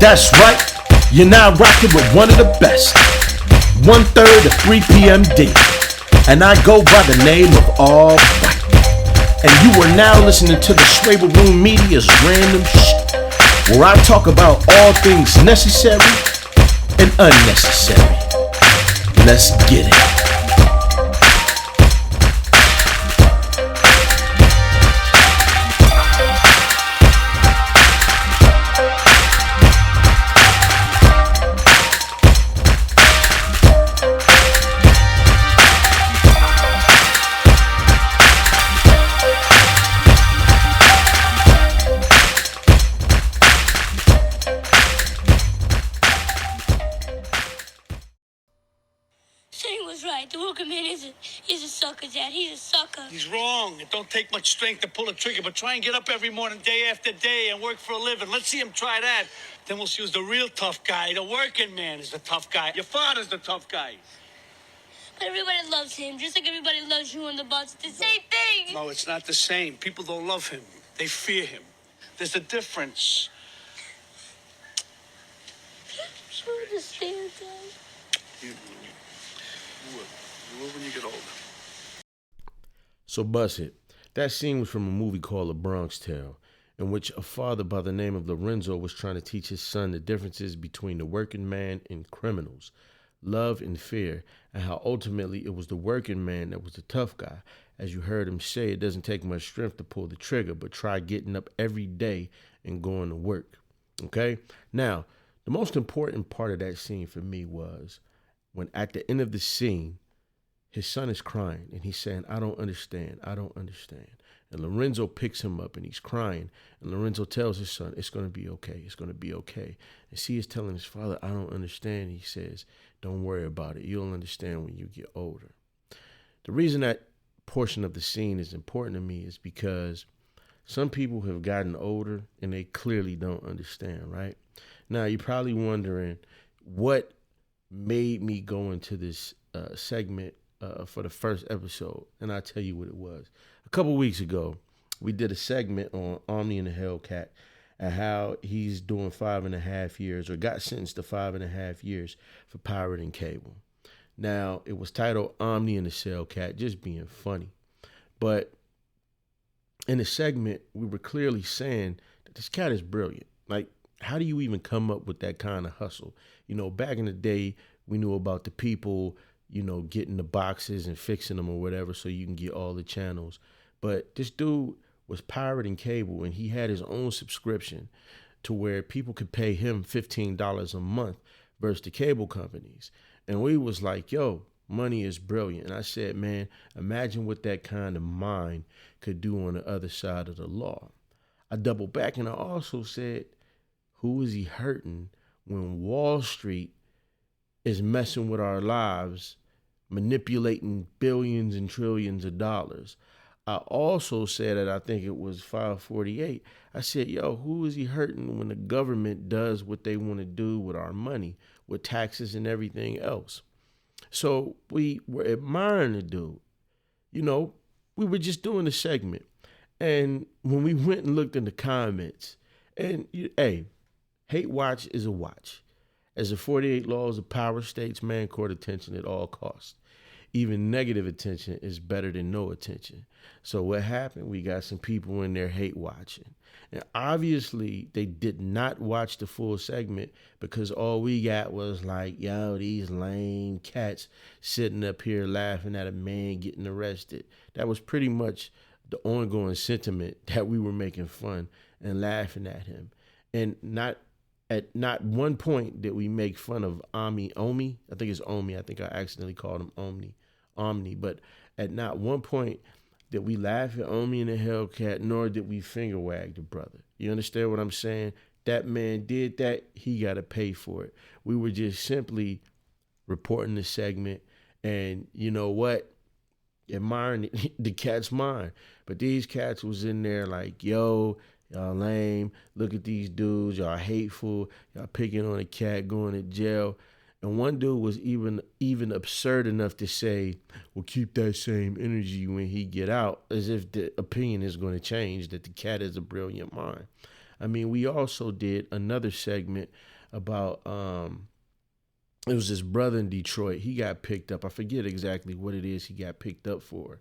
That's right, you're now rocking with one of the best. 1/3 to 3 p.m. D. And I go by the name of All Right. And you are now listening to the Schwaber Room Media's Random Shit, where I talk about all things necessary and unnecessary. Let's get it. Dad, he's a sucker. He's wrong. It don't take much strength to pull a trigger, but try and get up every morning, day after day, and work for a living. Let's see him try that. Then we'll see who's the real tough guy. The working man is the tough guy. Your father's the tough guy. But everybody loves him, just like everybody loves you on the bus. It's the same thing. No, it's not the same. People don't love him. They fear him. There's a difference. I understand, Dad. You will when you get older. So bust it. That scene was from a movie called The Bronx Tale, in which a father by the name of Lorenzo was trying to teach his son the differences between the working man and criminals, love and fear, and how ultimately it was the working man that was the tough guy. As you heard him say, it doesn't take much strength to pull the trigger, but try getting up every day and going to work. Okay? Now, the most important part of that scene for me was when at the end of the scene, his son is crying, and he's saying, I don't understand. And Lorenzo picks him up, and he's crying. And Lorenzo tells his son, it's going to be okay. It's going to be okay. And C is telling his father, I don't understand. He says, don't worry about it. You'll understand when you get older. The reason that portion of the scene is important to me is because some people have gotten older, and they clearly don't understand, right? Now, you're probably wondering what made me go into this segment for the first episode, and I'll tell you what it was. A couple weeks ago, we did a segment on Omni and the Hellcat and how he's doing 5.5 years, or got sentenced to 5.5 years for pirating cable. Now, it was titled Omni and the Hellcat, just being funny. But in the segment, we were clearly saying that this cat is brilliant. Like, how do you even come up with that kind of hustle? You know, back in the day, we knew about the people, you know, getting the boxes and fixing them or whatever so you can get all the channels. But this dude was pirating cable, and he had his own subscription to where people could pay him $15 a month versus the cable companies. And we was like, yo, money is brilliant. And I said, man, imagine what that kind of mind could do on the other side of the law. I doubled back, and I also said, who is he hurting when Wall Street is messing with our lives, manipulating billions and trillions of dollars? I also said that I think it was 548. I said, yo, who is he hurting when the government does what they want to do with our money, with taxes and everything else? So we were admiring the dude. You know, we were just doing the segment. And when we went and looked in the comments, and hey, hate watch is a watch. As the 48 laws of power states, man, court attention at all costs. Even negative attention is better than no attention. So what happened? We got some people in there hate watching. And obviously, they did not watch the full segment because all we got was like, yo, these lame cats sitting up here laughing at a man getting arrested. That was pretty much the ongoing sentiment, that we were making fun and laughing at him. And at not one point did we make fun of Omi. I think it's Omi. I think I accidentally called him Omni. But at not one point did we laugh at Omi and the Hellcat, nor did we finger wag the brother. You understand what I'm saying? That man did that. He got to pay for it. We were just simply reporting the segment, and you know what? Admiring the cat's mind. But these cats was in there like, yo, y'all lame. Look at these dudes. Y'all hateful. Y'all picking on a cat, going to jail. And one dude was even absurd enough to say, well, keep that same energy when he get out, as if the opinion is going to change, that the cat is a brilliant mind. I mean, we also did another segment about it was this brother in Detroit. He got picked up. I forget exactly what it is he got picked up for,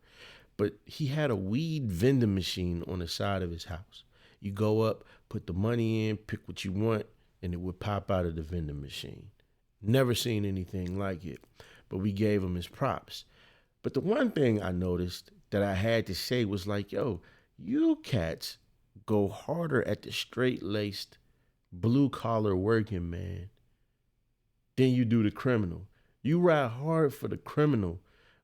but he had a weed vending machine on the side of his house. You go up, put the money in, pick what you want, and it would pop out of the vending machine. Never seen anything like it, but we gave him his props. But the one thing I noticed that I had to say was like, yo, you cats go harder at the straight-laced, blue-collar working man than you do the criminal. You ride hard for the criminal,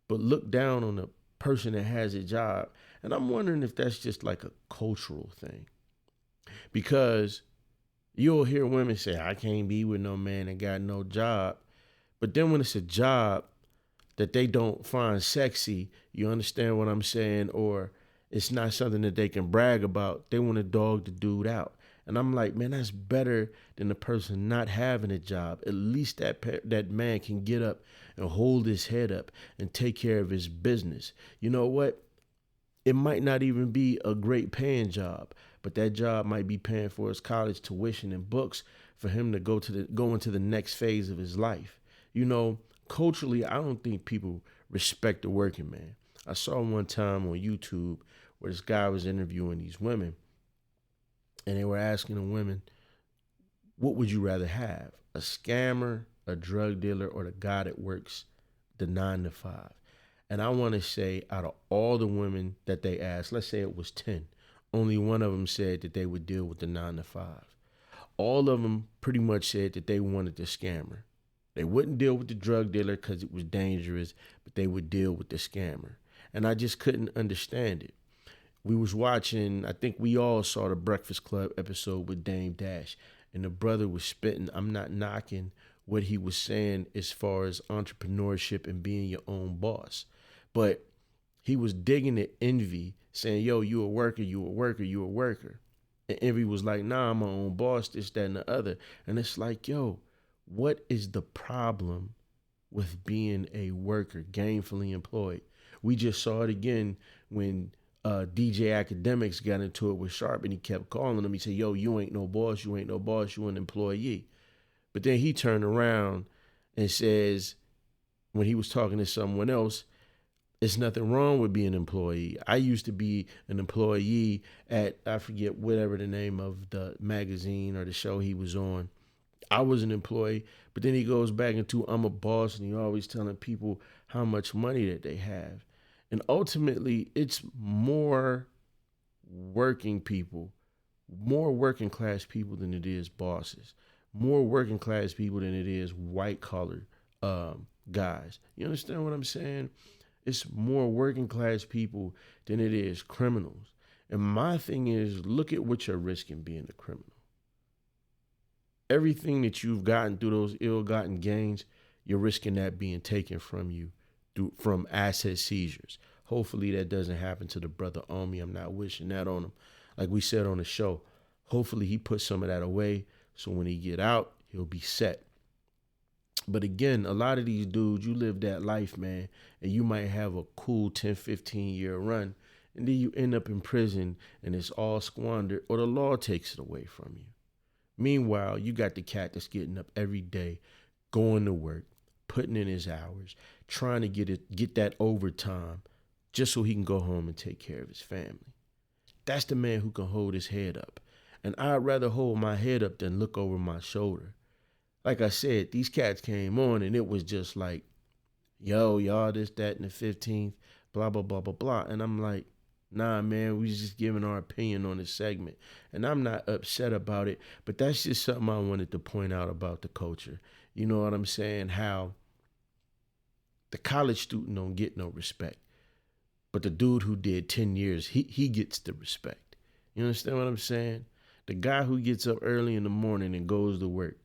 but look down on the person that has a job. And I'm wondering if that's just like a cultural thing. Because you'll hear women say, I can't be with no man that got no job. But then when it's a job that they don't find sexy, you understand what I'm saying? Or it's not something that they can brag about, they want to dog the dude out. And I'm like, man, that's better than the person not having a job. At least that man can get up and hold his head up and take care of his business. You know what? It might not even be a great paying job, but that job might be paying for his college tuition and books for him to go into the next phase of his life. You know, culturally, I don't think people respect the working man. I saw one time on YouTube where this guy was interviewing these women, and they were asking the women, what would you rather have? A scammer, a drug dealer, or the guy that works the 9 to 5? And I want to say out of all the women that they asked, let's say it was 10, only one of them said that they would deal with the 9 to 5. All of them pretty much said that they wanted the scammer. They wouldn't deal with the drug dealer because it was dangerous, but they would deal with the scammer. And I just couldn't understand it. We was watching, I think we all saw the Breakfast Club episode with Dame Dash, and the brother was spitting. I'm not knocking what he was saying as far as entrepreneurship and being your own boss, but he was digging at Envy, saying, yo, you a worker, you a worker, you a worker. And Envy was like, nah, I'm my own boss, this, that, and the other. And it's like, yo, what is the problem with being a worker, gainfully employed? We just saw it again when DJ Academics got into it with Sharp, and he kept calling him. He said, yo, you ain't no boss, you ain't no boss, you an employee. But then he turned around and says, when he was talking to someone else, it's nothing wrong with being an employee. I used to be an employee at, I forget whatever the name of the magazine or the show he was on. I was an employee, but then he goes back into, I'm a boss, and he's always telling people how much money that they have. And ultimately, it's more working people, more working class people than it is bosses, more working class people than it is white collar guys. You understand what I'm saying? It's more working class people than it is criminals. And my thing is, look at what you're risking being a criminal. Everything that you've gotten through those ill-gotten gains, you're risking that being taken from you from asset seizures. Hopefully that doesn't happen to the brother Omi. I'm not wishing that on him. Like we said on the show, hopefully he puts some of that away so when he get out, he'll be set. But again, a lot of these dudes, you live that life, man, and you might have a cool 10, 15-year run, and then you end up in prison and it's all squandered, or the law takes it away from you. Meanwhile, you got the cat that's getting up every day, going to work, putting in his hours, trying to get that overtime just so he can go home and take care of his family. That's the man who can hold his head up. And I'd rather hold my head up than look over my shoulder. Like I said, these cats came on and it was just like, yo, y'all this, that, and the 15th, blah, blah, blah, blah, blah. And I'm like, nah, man, we just giving our opinion on this segment. And I'm not upset about it, but that's just something I wanted to point out about the culture. You know what I'm saying? How the college student don't get no respect. But the dude who did 10 years, he gets the respect. You understand what I'm saying? The guy who gets up early in the morning and goes to work.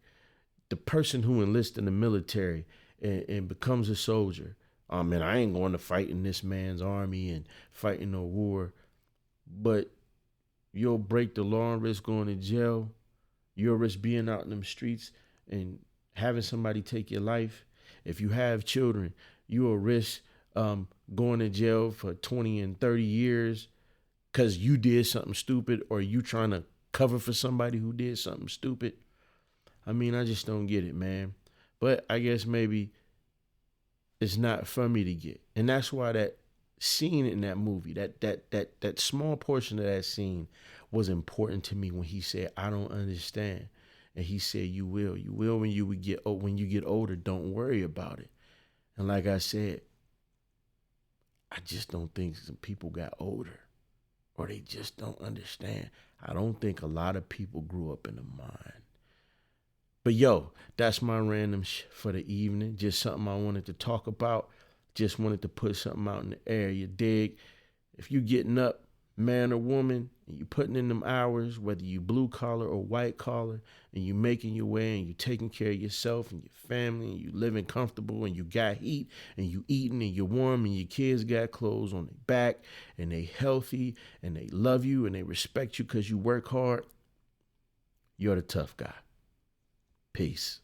The person who enlists in the military and becomes a soldier. Oh, man, I ain't going to fight in this man's army and fight in no war. But you'll break the law and risk going to jail. You'll risk being out in them streets and having somebody take your life. If you have children, you'll risk going to jail for 20 and 30 years because you did something stupid or you trying to cover for somebody who did something stupid. I mean, I just don't get it, man. But I guess maybe it's not for me to get. And that's why that scene in that movie, that small portion of that scene was important to me when he said, I don't understand. And he said, you will. You will when you get older. Don't worry about it. And like I said, I just don't think some people got older or they just don't understand. I don't think a lot of people grew up in the mind. But yo, that's my random for the evening. Just something I wanted to talk about. Just wanted to put something out in the air. You dig? If you getting up, man or woman, and you putting in them hours, whether you blue collar or white collar, and you making your way and you taking care of yourself and your family and you living comfortable and you got heat and you eating and you're warm and your kids got clothes on their back and they healthy and they love you and they respect you because you work hard, you're the tough guy. Peace.